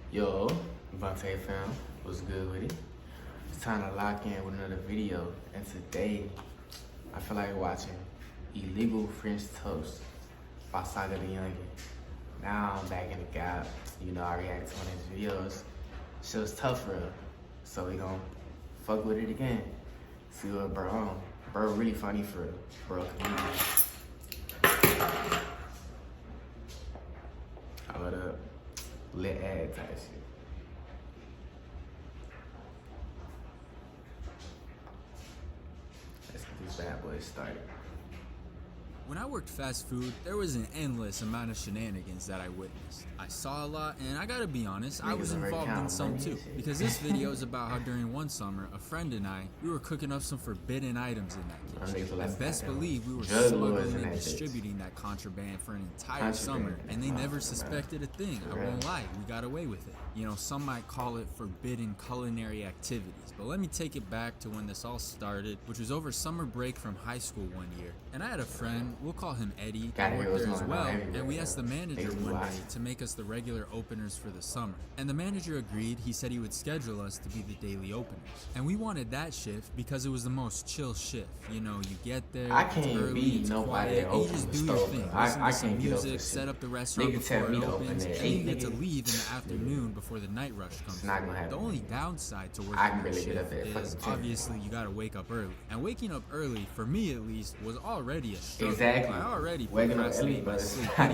Yo, Vontae fam, what's good with it? It's time to lock in with another video, and today I feel like watching Illegal French Toast by Sagatheyoungin. Now I'm back in the gap. You know, I react to one of his videos. Shit's tough for real, so we gon' fuck with it again. See what bro on. Bro really funny for real. Bro comedian. I love the lit ad type shit. Let's get these bad boys started. When I worked fast food, there was an endless amount of shenanigans that I witnessed. I saw a lot, and I gotta be honest, I was involved in some too. Because this video is about how during one summer, a friend and I, we were cooking up some forbidden items in that kitchen. And best believe we were smuggling and distributing that contraband for an entire summer, and they never suspected a thing. I won't lie, we got away with it. You know, some might call it forbidden culinary activities, but let me take it back to when this all started, which was over summer break from high school one year. And I had a friend, we'll call him Eddie, that worked there as well, and we asked the manager one day to make us the regular openers for the summer. And the manager agreed. He said he would schedule us to be the daily openers. And we wanted that shift because it was the most chill shift. You know, you get there, it's early, it's quiet, and you just do your thing. Listen to some music, set up the restaurant before it opens, and then you get to leave in the afternoon before the night rush comes. The only downside to working that shift is obviously you gotta wake up early. And waking up early, for me at least, was already a struggle. Exactly. I already procrastinate my sleep. You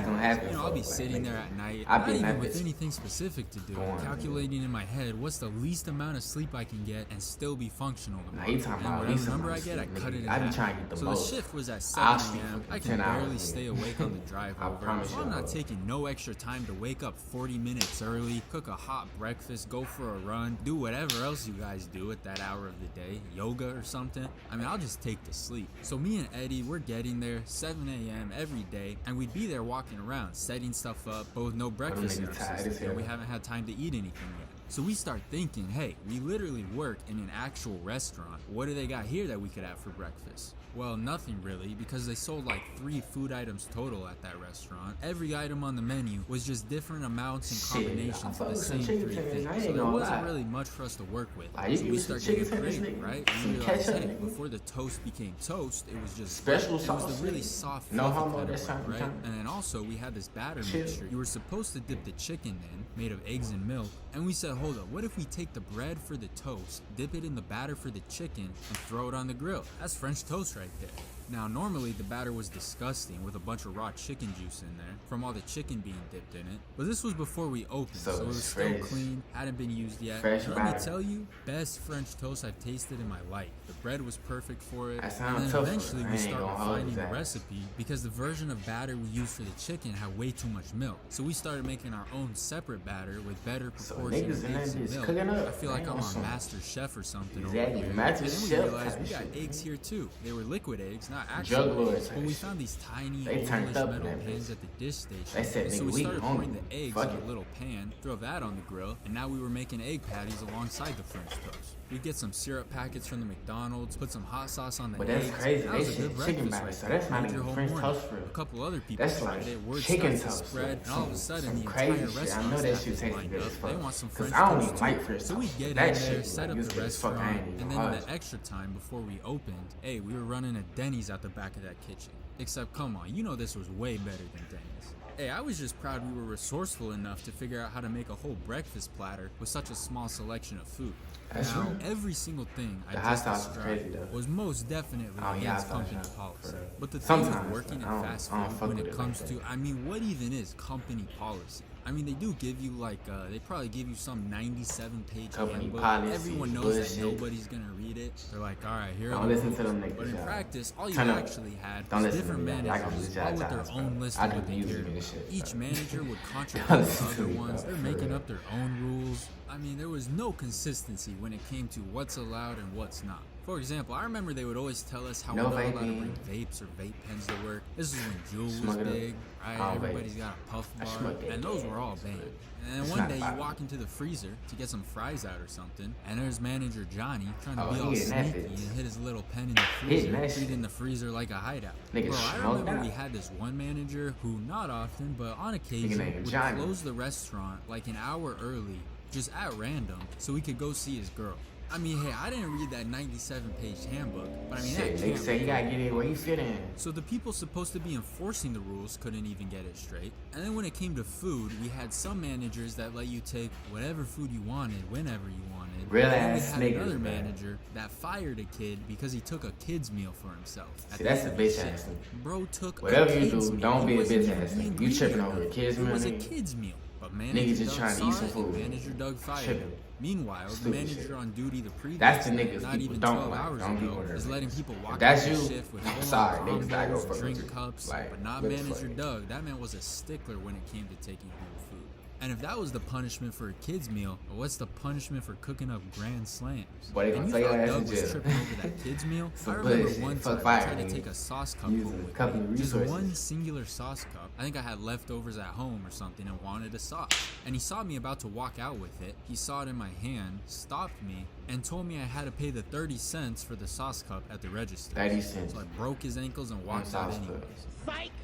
know, I'll be sitting there at night, not even with anything specific to do, calculating in my head what's the least amount of sleep I can get and still be functional tomorrow. And whatever number I get, I cut it in half. So the shift was at 7 a.m. I can barely stay awake on the drive over. So I'm not taking no extra time to wake up 40 minutes early, cook a hot breakfast, go for a run, do whatever else you guys do at that hour of the day, yoga or something. I mean, I'll just take the sleep. So me and Eddie, we're getting there 7 a.m. every day, and we'd be there walking around, setting stuff up, but with no breakfast in our system, and we haven't had time to eat anything yet. So we start thinking, hey, we literally work in an actual restaurant. What do they got here that we could have for breakfast? Well, nothing really, because they sold like 3 food items total at that restaurant. Every item on the menu was just different amounts and combinations of the same 3 things. So there wasn't really much for us to work with. So we start getting creative, right? We realized, hey, before the toast became toast, it was just special sauce. It was the really soft, fluffy kind of bread, right? And then also we had this batter mixture. You were supposed to dip the chicken in, made of eggs and milk. And we said, hold up, what if we take the bread for the toast, dip it in the batter for the chicken, and throw it on the grill? That's French toast right there. Now, normally the batter was disgusting with a bunch of raw chicken juice in there from all the chicken being dipped in it. But this was before we opened, so it was still clean, hadn't been used yet. And let me tell you, best French toast I've tasted in my life. The bread was perfect for it. And then eventually we started refining the recipe because the version of batter we used for the chicken had way too much milk. So we started making our own separate batter with better proportion of eggs and milk. I feel like I'm on Master Chef or something over here. And then we realized we got eggs here too. They were liquid eggs, not actual eggs, but we found these tiny English metal pans at the dish station. So we started pouring the eggs in a little pan, throw that on the grill, and now we were making egg patties alongside the French toast. We'd get some syrup packets from the McDonald's, put some hot sauce on the eggs. That's crazy. That was a good breakfast right there. That's not even French toast for real. A couple other people tried it, word chicken starts to spread, and all of a sudden the entire restaurant staff is lined up. They want some French toast too. So we'd get in there, set up the restaurant, and then in the extra time before we opened, hey, we were running a Denny's out the back of that kitchen. Except, come on, you know this was way better than Denny's. Hey, I was just proud we were resourceful enough to figure out how to make a whole breakfast platter with such a small selection of food. Now, every single thing I just described was most definitely against company policy. But the thing with working in fast food when it comes to, I mean, what even is company policy? I mean, they do give you like, they probably give you some 97-page handbook. Everyone knows that nobody's gonna read it. They're like, all right, here are the rules. But in practice, all you actually had was different managers, all with their own list of what they cared about. Each manager would contradict the other ones. They're making up their own rules. I mean, there was no consistency when it came to what's allowed and what's not. For example, I remember they would always tell us how No we're not allowed to vaping. bring vapes or vape pens to work. This is when Juul was Smoke it up. big, right? Oh, Everybody's vape. got a puff I bar, smoke that and those gas, were all but banned. And then it's one not day you violent. walk into the freezer to get some fries out or something, and there's manager Johnny trying to Oh, be he all hitting that sneaky bitch. and hit his little pen in the Hitting freezer, that shit. treating the freezer like a hideout. Nigga Bro, I smoked remember out. we had this one manager who, not often, but on occasion, named would Johnny. close the restaurant like an hour early, just at random, so we could go see his girl. I mean, hey, I didn't read that 97-page handbook, but I mean, Shit, that nigga can't say you be gotta get in where you fit in. so the people supposed to be enforcing the rules couldn't even get it straight. And then when it came to food, we had some managers that let you take whatever food you wanted, whenever you wanted. Real And then we ass had niggas, another man. manager that fired a kid because he took a kid's meal for himself. At See, the that's end a of his bitch shift. ass nigga. Bro took Whatever a you kid's do, meal. don't be It a wasn't bitch even ass the nigga. You ingredient tripping of over a it. kid's It meal, was a nigga? kid's meal. But Niggas manager just Doug trying to saw eat some it, and food. manager Doug fired Tripping. him. Meanwhile, the Stupid manager shit. on duty the previous That's the night, niggas not people even don't 12 like. hours Don't be ago, one of is them letting niggas. people walk If that's out the you, shift with I'm full-on sorry, niggas gotta go combos, fuck drink with you. cups, Like, but not what the manager fuck? Doug. That man was a stickler when it came to taking home food. And if that was the punishment for a kid's meal, what's the punishment for cooking up grand slams? Boy, they And gonna you throw your thought ass Doug in was jail. tripping over that kid's meal? Some I remember bullshit. one Fuck time fire, I tried to nigga. take a sauce cup Use home a with company me. Just resources. one singular sauce cup. I think I had leftovers at home or something and wanted a sauce. And he saw me about to walk out with it. He saw it in my hand, stopped me, and told me I had to pay the 30 cents for the sauce cup at the register. 30 cents. So I broke his ankles and walked One out sauce cup. anyways.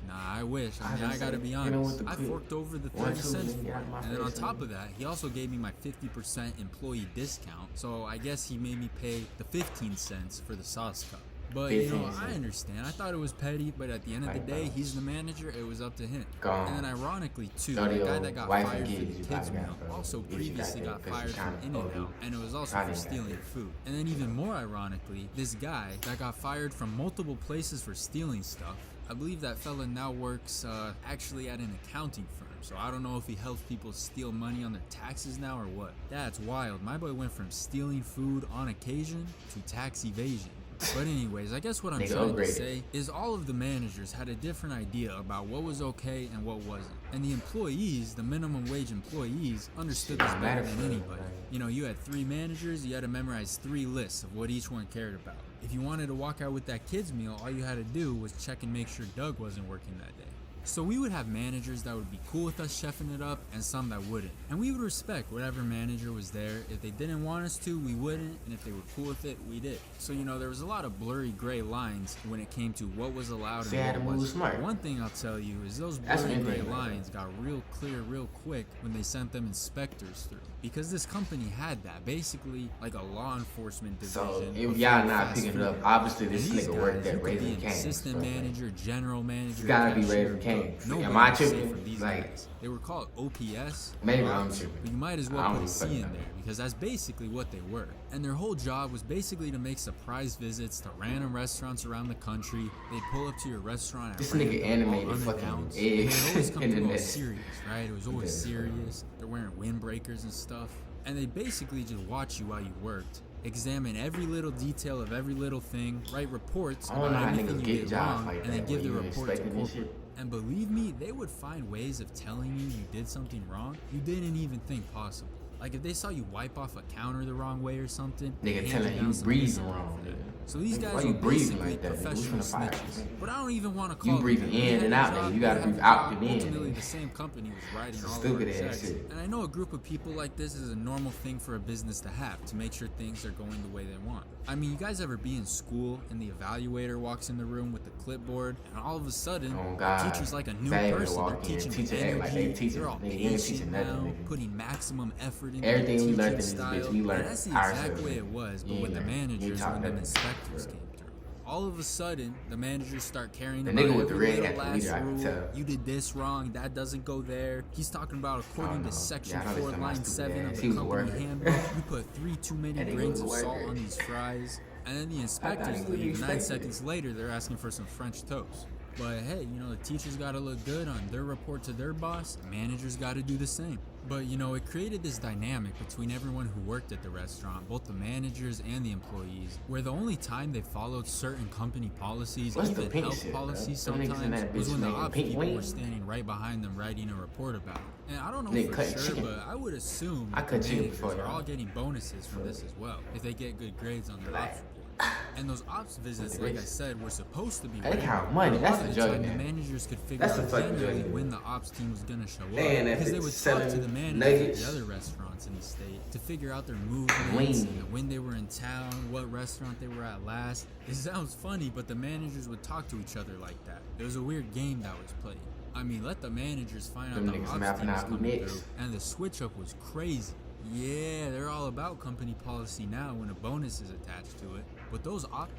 Nah, I wish. I mean, was I gotta saying, be you know honest. what the I quick- forked over the 1, 30 2, cents nigga, for get out it. of my And then on face, top nigga. of that, he also gave me my 50% employee discount. So I guess he made me pay the 15 cents for the sauce cup. But you know, 15 I cents. understand. I thought it was petty, but at the end of the day, he's the manager. It was up to him. Gone. And then ironically too, Throw the your guy that got wife fired and for kids, the you kids probably meal got, bro. also If you previously got got that, fired because from you're trying to In-N-Out, and it was also Probably for got stealing that. food. And then even more ironically, this guy that got fired from multiple places for stealing stuff, I believe that fella now works actually at an accounting firm. So I don't know if he helps people steal money on their taxes now or what. That's wild. My boy went from stealing food on occasion to tax evasion. But anyways, I guess what I'm Nigga trying to upgraded. say is all of the managers had a different idea about what was okay and what wasn't. And the employees, the minimum wage employees, understood this better than anybody. You know, you had 3 managers, you had to memorize 3 lists of what each one cared about. If you wanted to walk out with that kid's meal, all you had to do was check and make sure Doug wasn't working that day. So we would have managers that would be cool with us chefing it up and some that wouldn't. And we would respect whatever manager was there. If they didn't want us to, we wouldn't. And if they were cool with it, we did. So, you know, there was a lot of blurry gray lines when it came to what was allowed See, I had and to what move wasn't. smart. One thing I'll tell you is those That's blurry one gray thing right there. lines got real clear real quick when they sent them inspectors through. Because this company had that, basically like a law enforcement division. So but if for y'all not fast picking it food. up, obviously And this these nigga worked guys, you at could be Raising an Cane's. assistant So, like, manager, general manager. You gotta be cashier, Raising Cane's. nobody Am I was safe tripping? from these Like, guys. They were called OPS. Maybe but I'm tripping. you might as well I don't put a even C fucking in know. there because that's basically what they were. And their whole job was basically to make surprise visits to random restaurants around the country. They'd pull up to your restaurant at This random, nigga all animated fucking unannounced. eggs And they'd always come in the through all nest. serious, right? It was always Yeah. serious. They're wearing windbreakers and stuff. And they basically just watch you while you worked, examine every little detail of every little thing, write reports I don't know about how anything niggas you get did jobs wrong, like and then that give the when you report to expecting this corporate. shit. And believe me, they would find ways of telling you did something wrong you didn't even think possible. Like if they saw you wipe off a counter the wrong way or something, Nigga hand telling down you some breathing discipline wrong, for that. nigga. So these Nigga, guys why are you breathing basically like that, nigga? We professional finna fire snitches. you. But I don't even want to You call breathing them. in They had and a out, job, nigga. You they gotta had a breathe out job. and in, Ultimately, nigga. the same company was writing Some all of our stupid ass checks. shit. And I know a group of people like this is a normal thing for a business to have to make sure things are going the way they want. I mean, you guys ever be in school and the evaluator walks in the room with the clipboard and all of a sudden Oh, the God. teacher's like a new They person. They're walk in, teaching teacher with act like they energy. teaching. They're all Nigga, you ain't patient teaching nothing, now, nigga. putting maximum effort into Everything their we learned teaching in this style. bitch, we And learned that's the exact ourselves. way it was, but You with the ain't learn. You managers taught when the them. inspectors came through. All of a sudden, the managers start caring The about nigga with the every red little hat, the last leader, I can rule. tell. You did this wrong. That doesn't go there. He's talking about according know. to section Yeah, I know 4, this time I line stupid 7 of ass. the He was a company worker. handbook. You put 3 too many And he grains was of a salt worker. on these fries. And then the he inspectors was leave. 9 expected. seconds later, they're asking for some French toast. But hey, you know, the teachers got to look good on their report to their boss. The managers got to do the same. But, you know, it created this dynamic between everyone who worked at the restaurant, both the managers and the employees, where the only time they followed certain company policies, What's the even pink health shit, bro? policies Some niggas in sometimes, that was bitch when the making ops pink people were wings. standing right behind them writing a report about it. And I don't know Nigga for cutting sure, chicken. but I would assume I that cut the chicken managers before are y'all. all getting bonuses from this as well, if they get good grades on their ops report. And those ops visits, like I said, were supposed to be they count money. That's the joke. The managers could figure out generally when the ops team was gonna show up, because they would talk to the managers at the other restaurants in the state to figure out their movements, and when they were in town, what restaurant they were at last. It sounds funny, but the managers would talk to each other like that. It was a weird game that was played. I mean, let the managers find out the ops team was coming through, and the switch up was crazy. Yeah, they're all about company policy now when a bonus is attached to it. But those ops...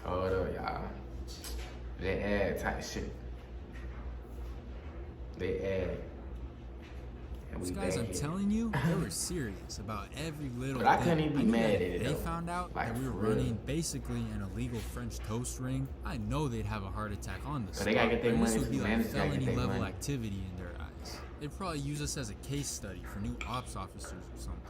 Hold up, y'all. They add type shit. They add. Those guys, I'm telling you, they were serious about every little thing. But I couldn't even be mad at it, though. They found out that we were running basically an illegal French toast ring. I know they'd have a heart attack on the spot. They gotta get their money. This would be like felony-level activity in their eyes. They'd probably use us as a case study for new ops officers or something.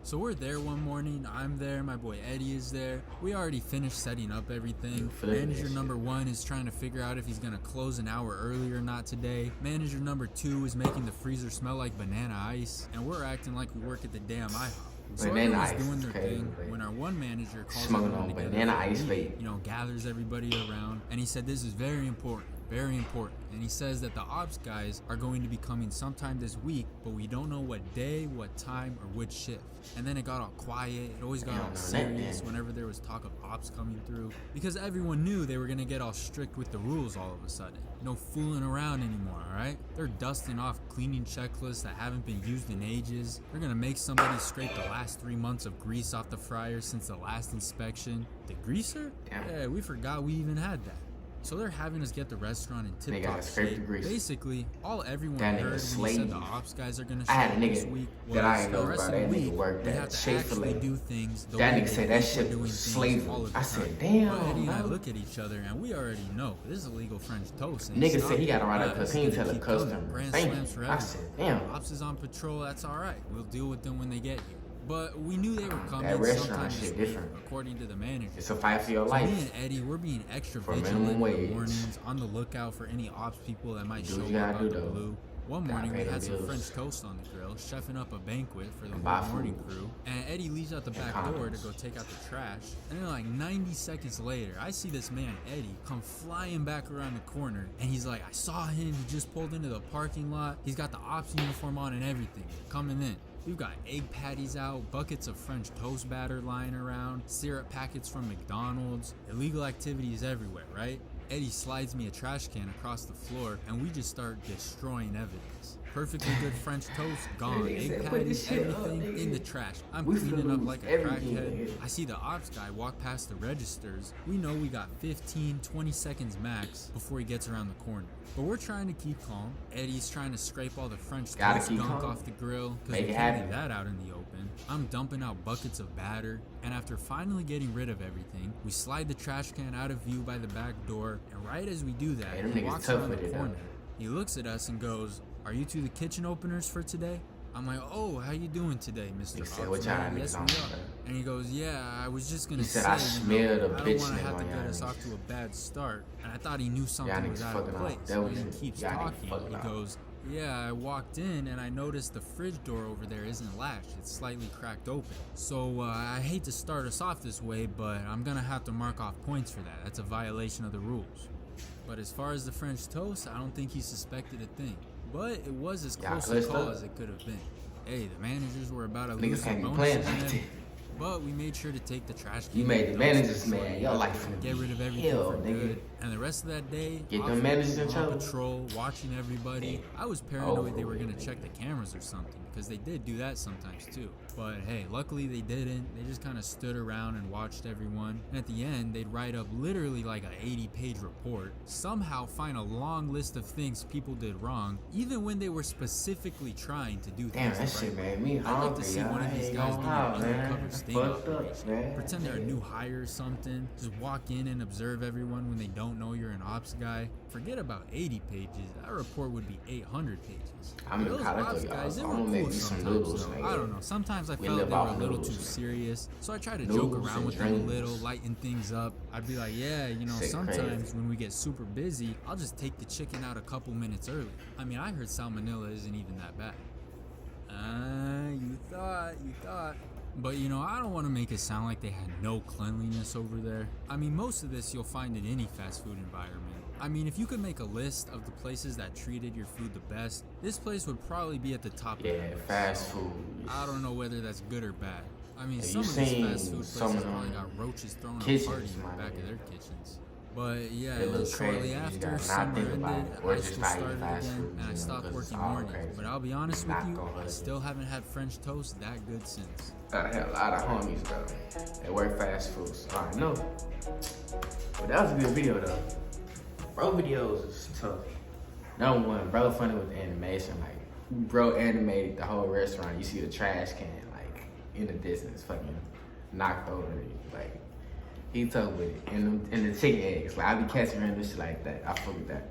So we're there one morning, I'm there, my boy Eddie is there. We already finished setting up everything. Manager number 1 is trying to figure out if he's gonna close an hour early or not today. Manager number 2 is making the freezer smell like banana ice. And we're acting like we work at the damn IHOP. So everyone's doing their thing when our one manager calls everyone together, gathers everybody around, and he said this is very important. Very important. And he says that the ops guys are going to be coming sometime this week, but we don't know what day, what time, or which shift. And then it got all quiet. It always got all serious whenever there was talk of ops coming through, because everyone knew they were going to get all strict with the rules all of a sudden. No fooling around anymore, alright? They're dusting off cleaning checklists that haven't been used in ages. They're going to make somebody scrape the last 3 months of grease off the fryer since the last inspection. The greaser? Yeah, we forgot we even had that. So they're having us get the restaurant in tip-top shape. Basically, all everyone heard when he said the ops guys are going to show up this week was the rest of the week we have to actually do things the way that shit was slavery. I said, damn. But Eddie and I look at each other and we already know this is illegal French toast. Nigga said he got to ride up because he didn't tell the customer. Grand slams for everyone. Ops is on patrol, that's alright. We'll deal with them when they get here. But we knew they were coming sometime this week, according to the manager. It's a fight for your life. Me and Eddie, we're being extra vigilant in the mornings, on the lookout for any ops people that might show up out of the blue. One morning we had some French toast on the grill, chefing up a banquet for the whole morning crew. And Eddie leaves out the back door to go take out the trash. And then like 90 seconds later, I see this man, Eddie, come flying back around the corner. And he's like, I saw him, he just pulled into the parking lot. He's got the ops uniform on and everything, coming in. We've got egg patties out, buckets of French toast batter lying around, syrup packets from McDonald's, illegal activities everywhere, right? Eddie slides me a trash can across the floor and we just start destroying evidence. Perfectly good French toast, gone. Egg patties, everything in the trash. I'm cleaning up like a crackhead. I see the ops guy walk past the registers. We know we got 15, 20 seconds max before he gets around the corner. But we're trying to keep calm. Eddie's trying to scrape all the French toast gunk off the grill because we can't leave that out in the open. I'm dumping out buckets of batter, and after finally getting rid of everything, we slide the trash can out of view by the back door, and right as we do that, he walks around the corner. He looks at us and goes, "Are you two the kitchen openers for today?" I'm like, "Oh, how you doing today, Mr. Oxman?" "Yes, we are." And he goes, "Yeah, I was just gonna say, I don't want to have to get us off to a bad start." And I thought he knew something was out of place. So he keeps talking. He goes, "Yeah, I walked in and I noticed the fridge door over there isn't latched. It's slightly cracked open. So I hate to start us off this way, but I'm gonna have to mark off points for that. That's a violation of the rules." But as far as the French toast, I don't think he suspected a thing. But it was as close a call as it could have been. Hey, the managers were about to lose their bonuses and everything. But we made sure to take the trash can. You made the managers mad. Your life get rid of everything for good. And the rest of that day, get the managers in trouble. Patrol, watching everybody. I was paranoid they were gonna check the cameras or something, because they did do that sometimes too. But hey, luckily they didn't. They just kind of stood around and watched everyone. And at the end, they'd write up literally like an 80-page report. Somehow find a long list of things people did wrong, even when they were specifically trying to do things. Damn, that shit made me hungry. I'd like to see one of these guys do an undercover sting operation. Pretend they're a new hire or something. Just walk in and observe everyone when they don't know you're an ops guy. Forget about 80 pages. That report would be 800 pages. Those ops guys, they were cool sometimes. I don't know. Sometimes I felt they were a little too serious. So I try to joke around with them a little, lighten things up. I'd be like, yeah, sometimes when we get super busy, I'll just take the chicken out a couple minutes early. I mean, I heard salmonella isn't even that bad. You thought. But you know, I don't want to make it sound like they had no cleanliness over there. I mean, most of this you'll find in any fast food environment. I mean, if you could make a list of the places that treated your food the best, this place would probably be at the top of the list. Fast food. I don't know whether that's good or bad. I mean, some of these fast food places probably got roaches thrown a party in the back of their kitchens. But yeah, shortly after summer ended, high school started again, and I stopped working mornings. But I'll be honest with you, I still haven't had French toast that good since. I had a lot of homies, bro. They work fast food, so I know. But that was a good video, though. Bro videos is tough. Number one, bro funny with the animation. Like, bro animated the whole restaurant. You see the trash can, like, in the distance, fucking knocked over. Like, he tough with it. And the chicken eggs. Like, I be catching random shit like that. I fuck with that.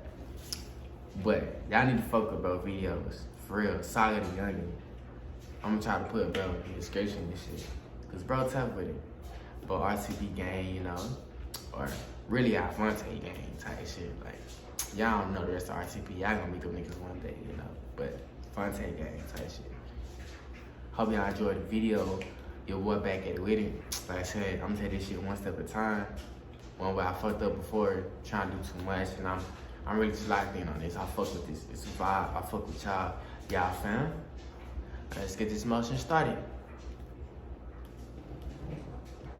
But y'all need to fuck with bro videos. For real, sagatheyoungin. I'm gonna try to put bro in the description and shit. Cause bro tough with it. But RTP gang, you know, or really our Fonte gang type shit. Like, y'all don't know the rest of RTP. Y'all gonna meet them niggas one day, you know. But Fonte gang type shit. Hope y'all enjoyed the video. Your boy back at it with it. Like I said, I'm gonna take this shit one step at a time. One way I fucked up before, trying to do too much, and I'm really just locked in on this. I fuck with this. It's a vibe. I fuck with y'all. Y'all fam. Let's get this motion started.